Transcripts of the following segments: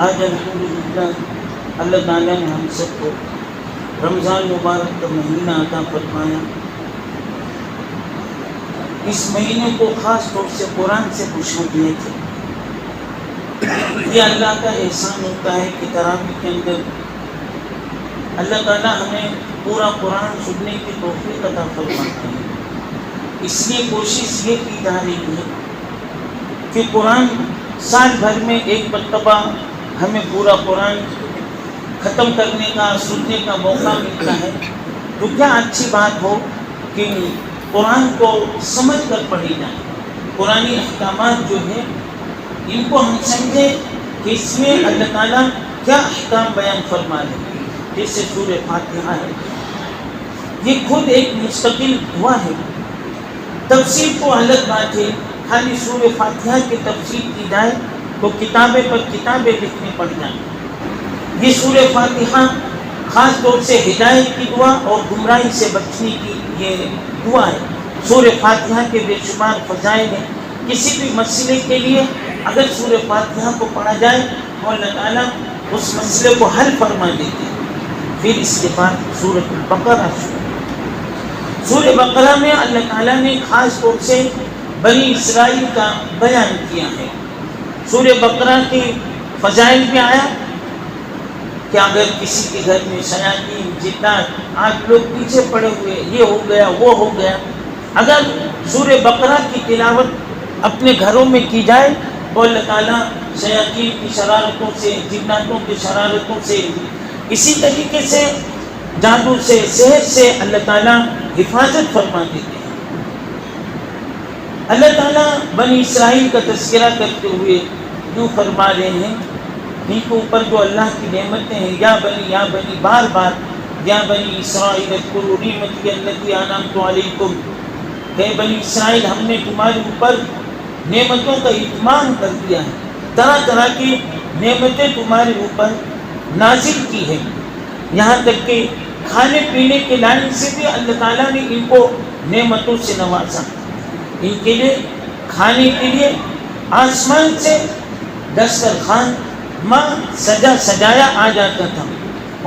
آج الحمدللہ اللہ تعالیٰ نے ہم سب کو رمضان مبارک کا مہینہ عطا فرمایا. اس مہینے کو خاص طور سے قرآن سے پوچھا دیے تھے. یہ اللہ کا احسان ہوتا ہے کہ تراویح کے اندر اللہ تعالیٰ ہمیں پورا قرآن سننے کی توفیق عطا فرماتے ہیں. اس لیے کوشش یہ کی جا رہی ہے کہ قرآن سال بھر میں ایک مرتبہ ہمیں پورا قرآن ختم کرنے کا سننے کا موقع ملتا ہے. تو کیا اچھی بات ہو کہ قرآن کو سمجھ کر پڑھی جائے. قرآنی احکامات جو ہیں ان کو ہم سمجھیں کہ اس میں اللہ تعالیٰ کیا احکام بیان فرما رہے ہیں. جیسے سورہ فاتحہ ہے، یہ خود ایک مستقل دعا ہے. تفسیر تو الگ بات ہے، خالی سورہ فاتحہ کی تفسیر کی جائے تو کتابیں پر کتابیں لکھنی پڑ جائیں. یہ سورہ فاتحہ خاص طور سے ہدایت کی دعا اور گمراہی سے بچنے کی یہ دعا ہے. سورہ فاتحہ کے بے شمار فضائل ہیں. کسی بھی مسئلے کے لیے اگر سورہ فاتحہ کو پڑھا جائے تو اللہ تعالیٰ اس مسئلے کو حل فرما دیتے ہیں. پھر اس کے بعد سورۃ البقرہ. سورہ بقرہ میں اللہ تعالیٰ نے خاص طور سے بنی اسرائیل کا بیان کیا ہے. سورہ بقرہ کے فضائل میں آیا کہ اگر کسی کے گھر میں شیاطین جنات آپ لوگ پیچھے پڑے ہوئے، یہ ہو گیا وہ ہو گیا، اگر سورہ بقرہ کی تلاوت اپنے گھروں میں کی جائے تو اللہ تعالیٰ شیاطین کی شرارتوں سے، جناتوں کی شرارتوں سے، اسی طریقے سے جادو سے، سحر سے اللہ تعالیٰ حفاظت فرما دیتے ہیں. اللہ تعالیٰ بنی اسرائیل کا تذکرہ کرتے ہوئے یوں فرما رہے ہیں، ان کے اوپر جو اللہ کی نعمتیں ہیں، یا بنی بار بار یا بنی اسرائیل اذکروا نعمتی التی انعمت علیکم، کہ بنی اسرائیل ہم نے تمہارے اوپر نعمتوں کا اتمام کر دیا ہے، طرح طرح کی نعمتیں تمہارے اوپر نازل کی ہے. یہاں تک کہ کھانے پینے کے لائن سے بھی اللہ تعالیٰ نے ان کو نعمتوں سے نوازا. ان کے لیے کھانے کے لیے آسمان سے دسترخوان ماں سجایا آ جاتا تھا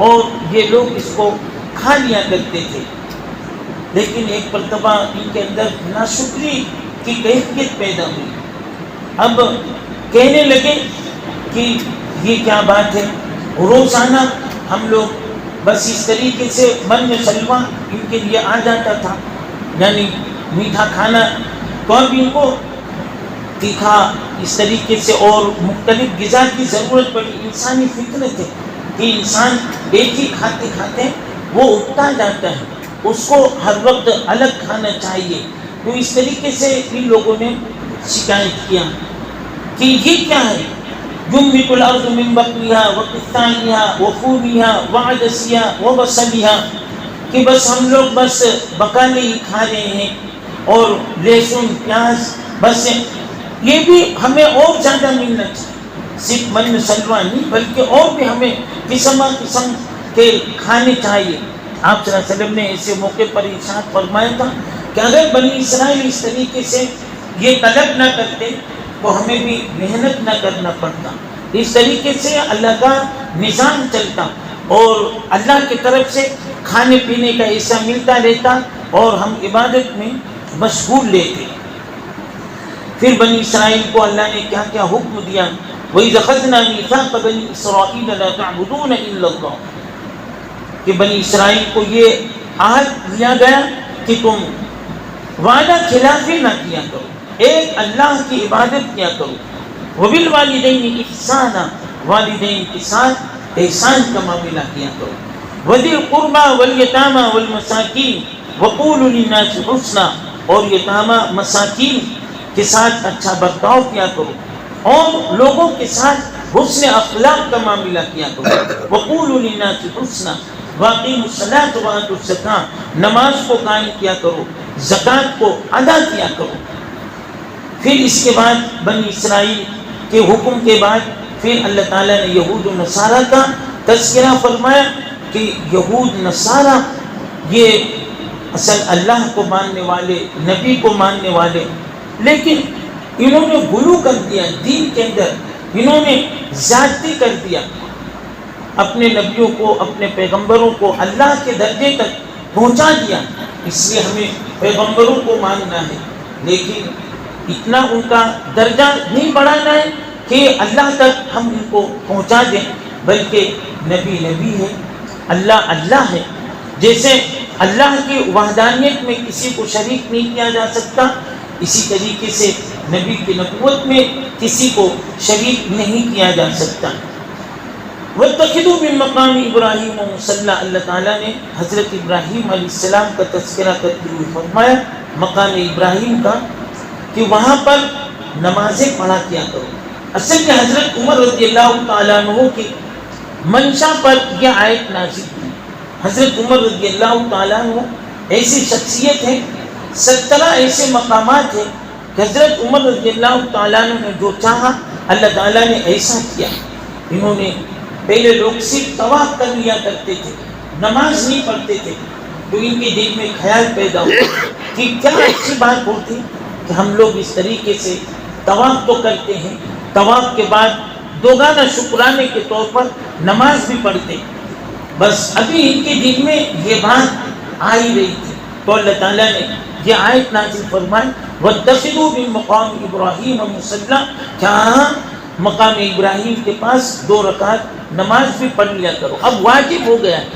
اور یہ لوگ اس کو کھا لیا کرتے تھے. لیکن ایک مرتبہ ان کے اندر ناشکری کی کیفیت پیدا ہوئی. اب کہنے لگے کہ یہ کیا بات ہے، روزانہ ہم لوگ بس اس طریقے سے من سلوہ ان کے لیے آ جاتا تھا، یعنی میٹھا کھانا، تو اب ان کو تیکھا اس طریقے سے اور مختلف غذا کی ضرورت پڑی. انسانی فطرت ہے کہ انسان ایک ہی کھاتے کھاتے وہ اٹھتا جاتا ہے، اس کو ہر وقت الگ کھانا چاہیے. تو اس طریقے سے ان لوگوں نے شکایت کیا کہ یہ کیا ہے، ينبت الارض من بقلها وقثائها وفومها وعدسها وبصلها، کہ بس ہم لوگ بس بقالے ہی کھا رہے ہیں اور لہسن پیاز، بس یہ بھی ہمیں اور زیادہ ملنا چاہیے. صرف من سلوا نہیں بلکہ اور بھی ہمیں قسم کے کھانے چاہیے. آپ صلی اللہ علیہ وسلم نے ایسے موقع پر ارشاد فرمایا تھا کہ اگر بنی اسرائیل اس طریقے سے یہ طلب نہ کرتے تو ہمیں بھی محنت نہ کرنا پڑتا. اس طریقے سے اللہ کا نظام چلتا اور اللہ کی طرف سے کھانے پینے کا ایسا ملتا رہتا اور ہم عبادت میں مشغول لیتے. پھر بنی اسرائیل کو اللہ نے کیا کیا حکم دیا، وَإِذْ أَخَذْنَا مِيثَاقَ بَنِي إِسْرَائِيلَ لَا تَعْبُدُونَ إِلَّا اللَّهَ، کہ بنی اسرائیل کو یہ عہد دیا گیا کہ تم وعدہ خلافی نہ کیا کرو، ایک اللہ کی عبادت کیا کرو. وَبِالْوَالِدَيْنِ إِحْسَانًا، والدین کے ساتھ احسان کا معاملہ کیا کرو. وَذِي الْقُرْبَى وَالْيَتَامَى وَالْمَسَاكِينِ وَقُولُوا لِلنَّاسِ حُسْنًا، اور یتامہ مساکین کے ساتھ اچھا برتاؤ کیا کرو اور لوگوں کے ساتھ حسن اخلاق کا معاملہ کیا کرو. وَقُولُوا لِلنَّاسِ حُسْنًا وَأَقِيمُوا الصَّلَاةَ وَآتُوا الزَّكَاةَ، نماز کو قائم کیا کرو، زکوٰۃ کو ادا کیا کرو. پھر اس کے بعد بنی اسرائیل کے حکم کے بعد پھر اللہ تعالیٰ نے یہود و نصارہ کا تذکرہ فرمایا کہ یہود نصارہ یہ اصل اللہ کو ماننے والے، نبی کو ماننے والے، لیکن انہوں نے غلو کر دیا دین کے اندر. انہوں نے زیادتی کر دیا، اپنے نبیوں کو، اپنے پیغمبروں کو اللہ کے درجے تک پہنچا دیا۔ اس لیے ہمیں پیغمبروں کو ماننا ہے، لیکن اتنا ان کا درجہ نہیں بڑھانا ہے کہ اللہ تک ہم ان کو پہنچا دیں، بلکہ نبی نبی ہے، اللہ اللہ ہے۔ جیسے اللہ کی وحدانیت میں کسی کو شریک نہیں کیا جا سکتا، اسی طریقے سے نبی کی نبوت میں کسی کو شریک نہیں کیا جا سکتا۔ وَاتَّخِذُوا مِن مَّقَامِ إِبْرَاهِيمَ مُصَلًّى، اللہ تعالیٰ نے حضرت ابراہیم علیہ السلام کا تذکرہ کرتے ہوئے فرمایا مقام ابراہیم کا کہ وہاں پر نمازیں پڑھا کیا کرو۔ اصل میں حضرت عمر رضی اللہ تعالیٰ عنہ کی منشا پر یہ آیت نازل ہوئی۔ حضرت عمر رضی اللہ تعالیٰ عنہ ایسی شخصیت ہے، 17 ایسے مقامات ہیں کہ حضرت عمر رضی اللہ تعالیٰ عنہ نے جو چاہا اللہ تعالیٰ نے ایسا کیا۔ انہوں نے پہلے لوگ صرف طواف کر لیا کرتے تھے، نماز نہیں پڑھتے تھے، تو ان کے دل میں خیال پیدا ہوا کہ کیا اچھی بات ہوتی کہ ہم لوگ اس طریقے سے طواف تو کرتے ہیں، طواف کے بعد دوگانہ شکرانے کے طور پر نماز بھی پڑھتے، بس ابھی ان کے دل میں یہ بات آ ہی رہی تھی، تو اللہ تعالیٰ نے یہ آیت نازل فرمائی وَاتَّخِذُوا مِن مَّقَامِ إِبْرَاهِيمَ مُصَلًّى، کیا مقام ابراہیم کے پاس 2 رکعت نماز بھی پڑھ لیا کرو۔ اب واجب ہو گیا ہے،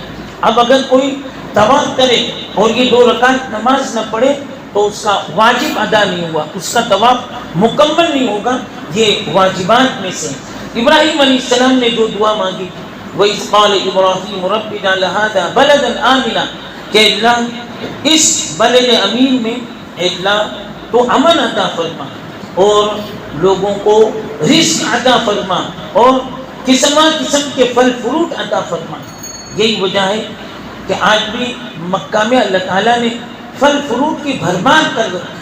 اب اگر کوئی طواف کرے اور یہ 2 رکعت نماز نہ پڑھے تو اس کا واجب ادا نہیں ہوا، اس کا طواف مکمل نہیں ہوگا، یہ واجبات میں سے۔ ابراہیم علیہ السلام نے جو دعا مانگی وَإِذْ قَالَ إِبْرَاهِيمُ رَبِّ اجْعَلْ هَٰذَا بَلَدًا آمِنًا، کہ اللہ اس بلد امین میں اللہ تو امن عطا فرما اور لوگوں کو رزق عطا فرما اور قسم قسم کے پھل فروٹ عطا فرما۔ یہی وجہ ہے کہ آج بھی مکہ میں اللہ تعالیٰ نے پھل فروٹ کی بھرمار کر رکھا،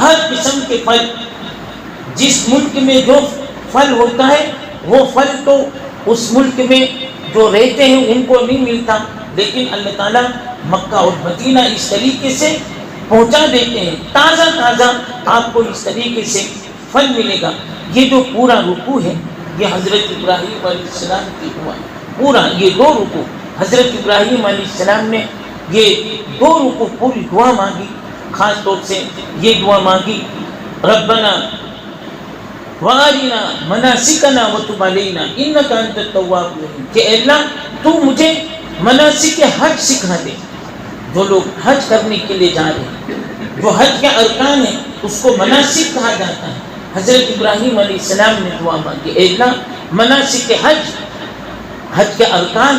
ہر قسم کے پھل، جس ملک میں جو پھل ہوتا ہے وہ پھل تو اس ملک میں جو رہتے ہیں ان کو نہیں ملتا، لیکن اللہ تعالیٰ مکہ اور مدینہ اس طریقے سے پہنچا دیتے ہیں، تازہ تازہ آپ کو اس طریقے سے پھل ملے گا۔ یہ جو پورا رکوع ہے یہ حضرت ابراہیم علیہ السلام کی دعا ہے، پورا یہ 2 رکوع حضرت ابراہیم علیہ السلام نے یہ 2 رکوع پوری دعا مانگی، خاص طور سے یہ دعا مانگی ربنا وارنا مناسکنا وتب علینا انک انت التواب الرحیم، کہ اللہ تو مجھے مناسک حج سکھا دے۔ جو لوگ حج کرنے کے لیے جا رہے ہیں، جو حج کے ارکان ہیں اس کو مناسک کہا جاتا ہے۔ حضرت ابراہیم علیہ السلام نے دعا مانگی اے اللہ مناسک حج کے ارکان،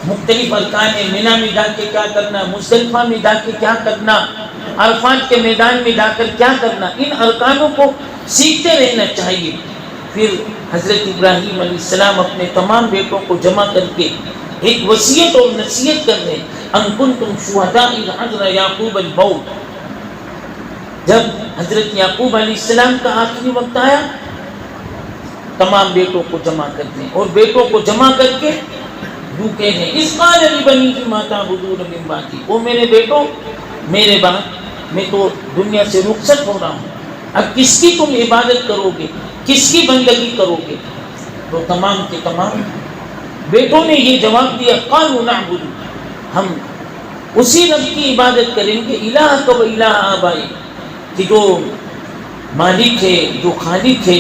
مختلف ارکان ہیں، مینا میں جا کے کیا کرنا، مزدلفہ میں جا کے کیا کرنا، عرفات کے میدان میں جا کر کیا کرنا، ان ارکانوں کو سیکھتے رہنا چاہیے۔ پھر حضرت ابراہیم علیہ السلام اپنے تمام بیٹوں کو جمع کر کے ایک وصیت اور نصیحت کر رہے ہیں ان کنتم شہداء اذ حضر یعقوب الموت، جب حضرت یعقوب علیہ السلام کا آخری وقت آیا تمام بیٹوں کو جمع کرتے ہیں، اور بیٹوں کو جمع کر کے یوں کہتے ہیں اذ قال لبنیہ ما تعبدون من بعدی، او میرے بیٹوں میرے بعد میں تو دنیا سے رخصت ہو رہا ہوں، اب کس کی تم عبادت کرو گے، کس کی بندگی کرو گے؟ تو تمام کے تمام بیٹوں نے یہ جواب دیا قالوا نعبد، ہم اسی رب کی عبادت کریں گے الہ و الہ آبائی، کہ جو مالک ہے جو خالق ہے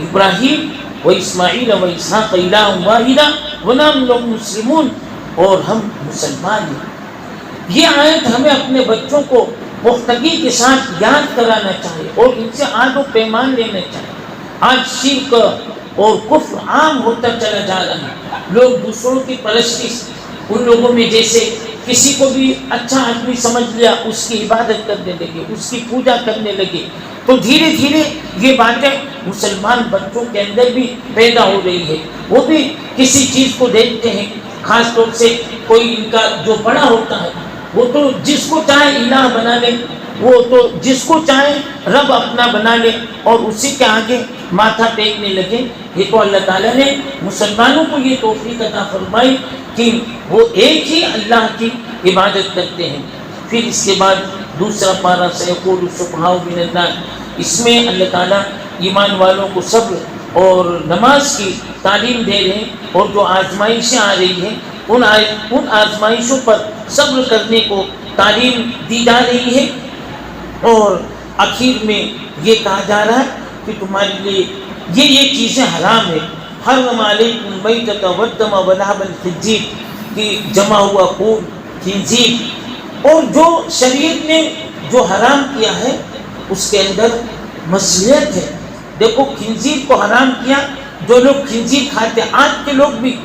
ابراہیم و اسماعیل و اسحاق الہ واحدہ ونحن له مسلمون، اور ہم مسلمان ہیں۔ یہ آیت ہمیں اپنے بچوں کو پختگی کے ساتھ یاد کرانا چاہیے اور ان سے عہد و پیمان لینا چاہیے۔ آج شرک اور کفر عام ہوتا چلا جا رہا ہے، لوگ دوسروں کی پرستش، ان لوگوں میں جیسے کسی کو بھی اچھا آدمی سمجھ لیا اس کی عبادت کرنے لگے، اس کی پوجا کرنے لگے، تو دھیرے دھیرے یہ باتیں مسلمان بچوں کے اندر بھی پیدا ہو رہی ہے۔ وہ بھی کسی چیز کو دیکھتے ہیں، خاص طور سے کوئی ان کا جو بڑا ہوتا ہے وہ تو جس کو چاہے الہ بنا لے، وہ تو جس کو چاہے رب اپنا بنا لے اور اسی کے آگے ماتھا ٹیکنے لگے۔ یہ تو اللہ تعالیٰ نے مسلمانوں کو یہ توفیق عطا فرمائی کہ وہ ایک ہی اللہ کی عبادت کرتے ہیں۔ پھر اس کے بعد دوسرا پارہ سیقول السفہاء من الناس، اس میں اللہ تعالیٰ ایمان والوں کو صبر اور نماز کی تعلیم دے رہے ہیں، اور جو آزمائشیں آ رہی ہیں ان آزمائشوں پر صبر کرنے کو تعلیم دی جا رہی ہے، اور آخر میں یہ کہا جا رہا ہے کہ تمہارے لیے یہ چیزیں حرام ہے۔ حرم علیکم المیتۃ والدم ولحم الخنزیر، کہ جمع ہوا خون خنزیر، اور جو شریعت نے جو حرام کیا ہے اس کے اندر مصلحت ہے۔ دیکھو خنزیر کو حرام کیا، جو لوگ خنزیر کھاتے، آج کے لوگ بھی،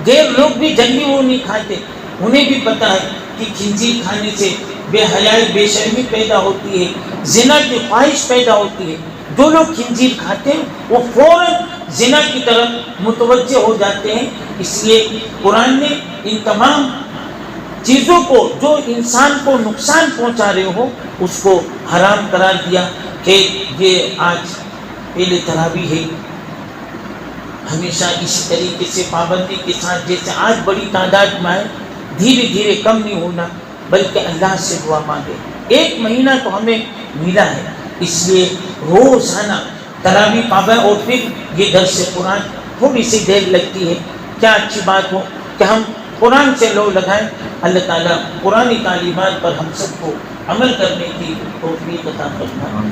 غیر لوگ بھی جنگی وہ نہیں کھاتے، انہیں بھی پتہ ہے کہ خنزیر کھانے سے بے حیائی بے شرمی پیدا ہوتی ہے، زنا کی خواہش پیدا ہوتی ہے۔ جو لوگ خنزیر کھاتے ہیں وہ فوراً زنا کی طرف متوجہ ہو جاتے ہیں۔ اس لیے قرآن نے ان تمام چیزوں کو جو انسان کو نقصان پہنچا رہے ہو اس کو حرام قرار دیا۔ کہ یہ آج پہلے تراویح ہے، ہمیشہ اسی طریقے سے پابندی کے ساتھ جیسے آج بڑی تعداد میں آئے، دھیرے دھیرے کم نہیں ہونا، بلکہ اللہ سے دعا مانگے۔ 1 مہینہ تو ہمیں ملا ہے، اس لیے روزانہ تراویح پابند، اور پھر یہ درس قرآن تھوڑی سی دیر لگتی ہے، کیا اچھی بات ہو کہ ہم قرآن سے لو لگائیں۔ اللہ تعالیٰ قرآنی تعلیمات پر ہم سب کو عمل کرنے کی توفیق عطا فرمائے۔